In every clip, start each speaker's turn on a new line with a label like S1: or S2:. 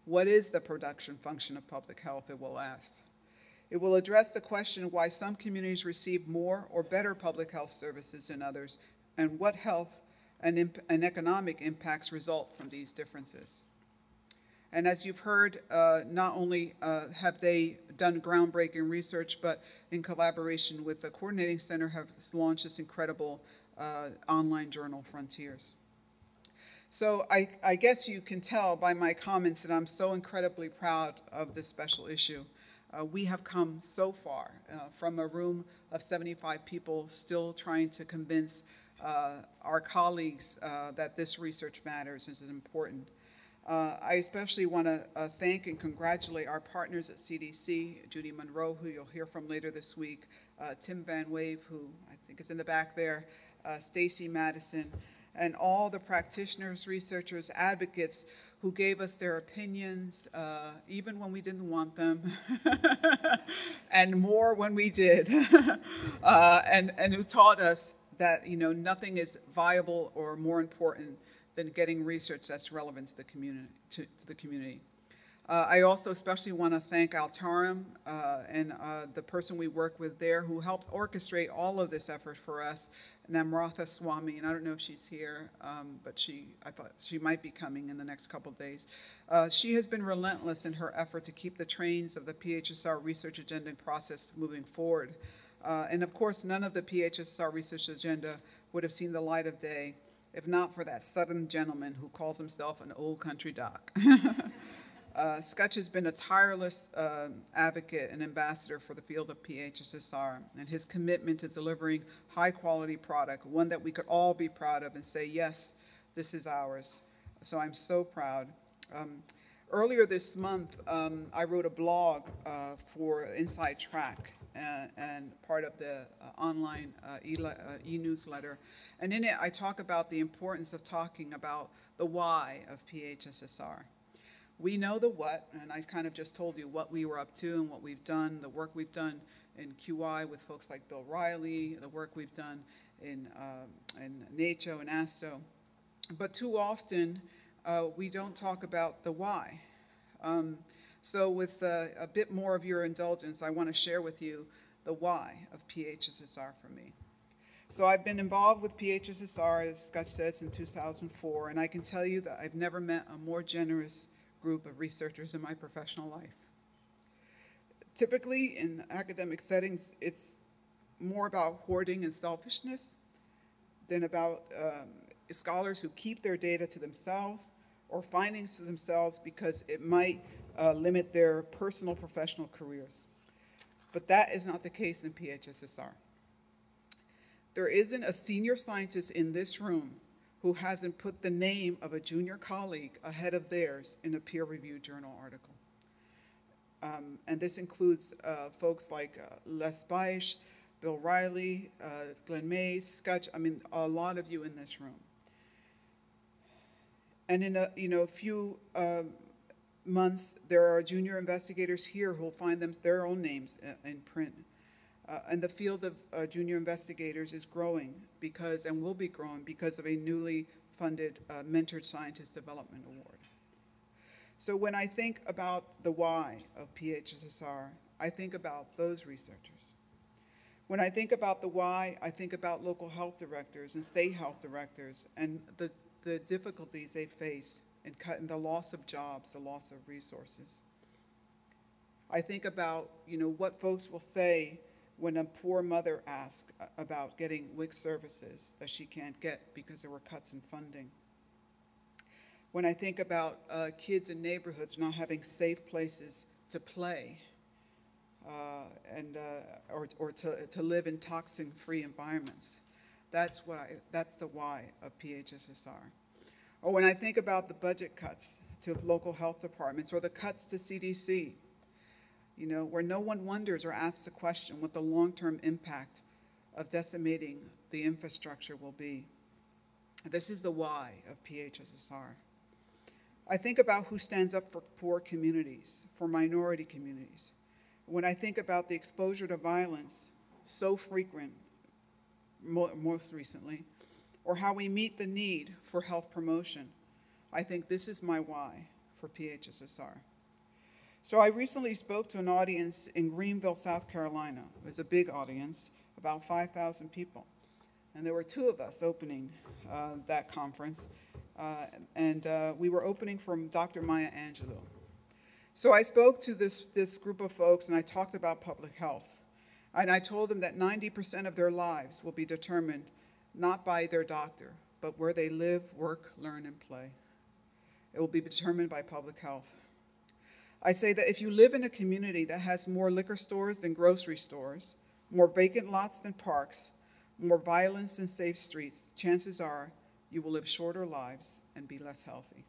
S1: What is the production function of public health, it will ask. It will address the question why some communities receive more or better public health services than others, and what health and economic impacts result from these differences. And as you've heard, not only have they done groundbreaking research, but in collaboration with the Coordinating Center have launched this incredible online journal, Frontiers. So I guess you can tell by my comments that I'm so incredibly proud of this special issue. We have come so far from a room of 75 people still trying to convince our colleagues that this research matters and is important. I especially want to thank and congratulate our partners at CDC, Judy Monroe, who you'll hear from later this week, Tim Van Wave, who I think is in the back there, Stacy Madison, and all the practitioners, researchers, advocates who gave us their opinions, even when we didn't want them, and more when we did, and who taught us that nothing is viable or more important than getting research that's relevant to the community. I also especially want to thank Altarum and the person we work with there who helped orchestrate all of this effort for us, Namratha Swami, and I don't know if she's here, but I thought she might be coming in the next couple of days. She has been relentless in her effort to keep the trains of the PHSSR research agenda process moving forward. And of course, none of the PHSSR research agenda would have seen the light of day if not for that southern gentleman who calls himself an old country doc. Scutch has been a tireless advocate and ambassador for the field of PHSSR, and his commitment to delivering high-quality product, one that we could all be proud of and say, yes, this is ours. So I'm so proud. Earlier this month, I wrote a blog for Inside Track and part of the online e-newsletter. And in it, I talk about the importance of talking about the why of PHSSR. We know the what, and I kind of just told you what we were up to and what we've done, the work we've done in QI with folks like Bill Riley, the work we've done in NACHO and ASTO. But too often, we don't talk about the why. So with a bit more of your indulgence, I want to share with you the why of PHSSR for me. So I've been involved with PHSSR, as Scutch said, since 2004, and I can tell you that I've never met a more generous group of researchers in my professional life. Typically, in academic settings, it's more about hoarding and selfishness than about scholars who keep their data to themselves or findings to themselves because it might limit their personal professional careers. But that is not the case in PHSSR. There isn't a senior scientist in this room who hasn't put the name of a junior colleague ahead of theirs in a peer-reviewed journal article. And this includes folks like Les Baish, Bill Riley, Glenn Mays, Scutch, I mean, a lot of you in this room. And in a few months, there are junior investigators here who will find their own names in print. And the field of junior investigators is growing because, and will be growing because of a newly funded Mentored Scientist Development Award. So when I think about the why of PHSSR, I think about those researchers. When I think about the why, I think about local health directors and state health directors and the difficulties they face in the loss of jobs, the loss of resources. I think about, what folks will say when a poor mother asks about getting WIC services that she can't get because there were cuts in funding. When I think about kids in neighborhoods not having safe places to play or to live in toxin-free environments, that's the why of PHSSR. Or when I think about the budget cuts to local health departments or the cuts to CDC, where no one wonders or asks the question what the long-term impact of decimating the infrastructure will be. This is the why of PHSSR. I think about who stands up for poor communities, for minority communities. When I think about the exposure to violence, so frequent most recently, or how we meet the need for health promotion, I think this is my why for PHSSR. So I recently spoke to an audience in Greenville, South Carolina. It was a big audience, about 5,000 people. And there were two of us opening that conference. We were opening from Dr. Maya Angelou. So I spoke to this group of folks, and I talked about public health. And I told them that 90% of their lives will be determined not by their doctor, but where they live, work, learn, and play. It will be determined by public health. I say that if you live in a community that has more liquor stores than grocery stores, more vacant lots than parks, more violence than safe streets, chances are you will live shorter lives and be less healthy.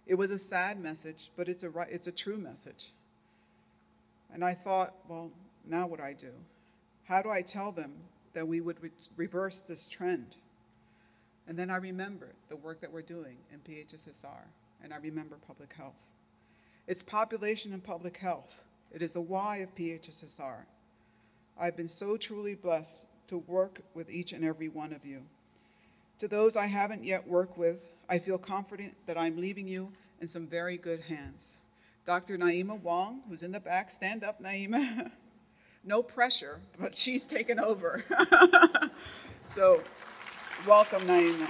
S1: It was a sad message, but it's a true message. And I thought, well, now what do I do? How do I tell them that we would reverse this trend? And then I remembered the work that we're doing in PHSSR, and I remember public health. It's population and public health. It is the why of PHSSR. I've been so truly blessed to work with each and every one of you. To those I haven't yet worked with, I feel confident that I'm leaving you in some very good hands. Dr. Naima Wong, who's in the back, stand up, Naima. No pressure, but she's taken over. So, welcome, Naima.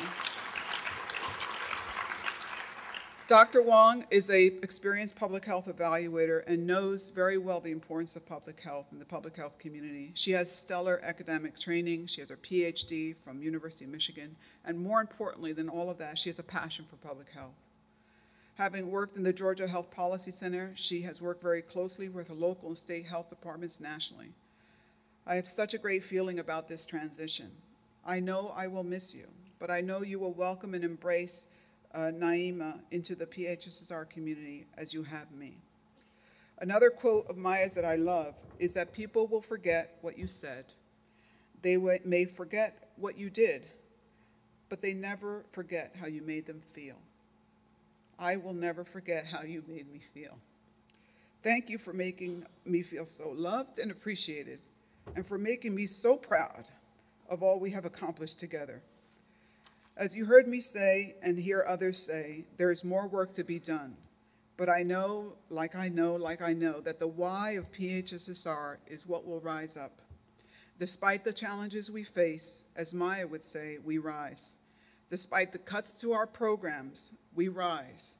S1: Dr. Wong is an experienced public health evaluator and knows very well the importance of public health in the public health community. She has stellar academic training. She has her PhD from University of Michigan. And more importantly than all of that, she has a passion for public health. Having worked in the Georgia Health Policy Center, she has worked very closely with her local and state health departments nationally. I have such a great feeling about this transition. I know I will miss you, but I know you will welcome and embrace Naima into the PHSSR community as you have me. Another quote of Maya's that I love is that people will forget what you said. They may forget what you did, but they never forget how you made them feel. I will never forget how you made me feel. Thank you for making me feel so loved and appreciated, and for making me so proud of all we have accomplished together. As you heard me say and hear others say, there is more work to be done. But I know, that the why of PHSSR is what will rise up. Despite the challenges we face, as Maya would say, we rise. Despite the cuts to our programs, we rise.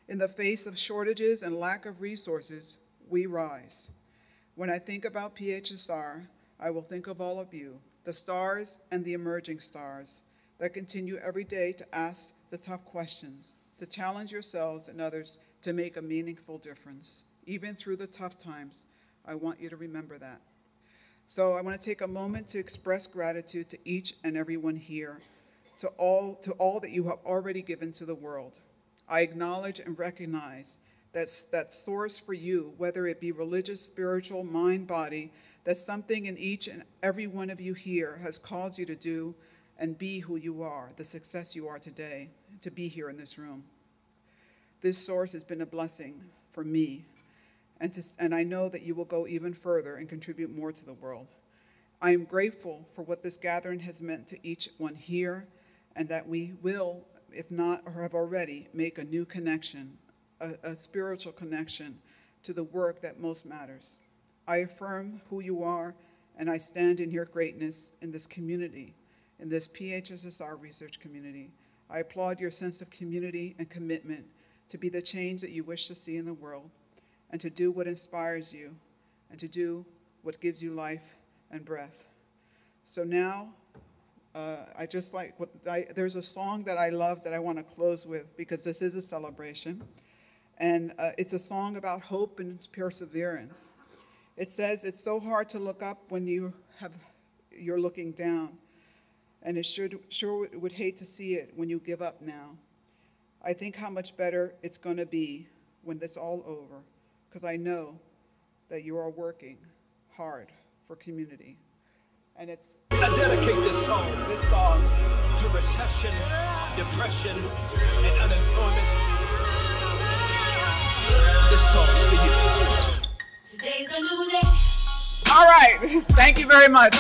S1: In the face of shortages and lack of resources, we rise. When I think about PHSR, I will think of all of you, the stars and the emerging stars, that continue every day to ask the tough questions, to challenge yourselves and others to make a meaningful difference. Even through the tough times, I want you to remember that. So I want to take a moment to express gratitude to each and everyone here, to all that you have already given to the world. I acknowledge and recognize that source for you, whether it be religious, spiritual, mind, body, that something in each and every one of you here has caused you to do and be who you are, the success you are today, to be here in this room. This source has been a blessing for me, and I know that you will go even further and contribute more to the world. I am grateful for what this gathering has meant to each one here, and that we will, if not or have already, make a new connection, a spiritual connection to the work that most matters. I affirm who you are, and I stand in your greatness in this community, in this PHSSR research community. I applaud your sense of community and commitment to be the change that you wish to see in the world, and to do what inspires you, and to do what gives you life and breath. So now, there's a song that I love that I want to close with, because this is a celebration, and it's a song about hope and perseverance. It says, it's so hard to look up when you're looking down, and it sure would hate to see it when you give up now. I think how much better it's going to be when this all over, because I know that you are working hard for community. And it's
S2: I dedicate this song to recession, depression, and unemployment. This song's for you.
S3: Today's a new day.
S1: all right. Thank you very much.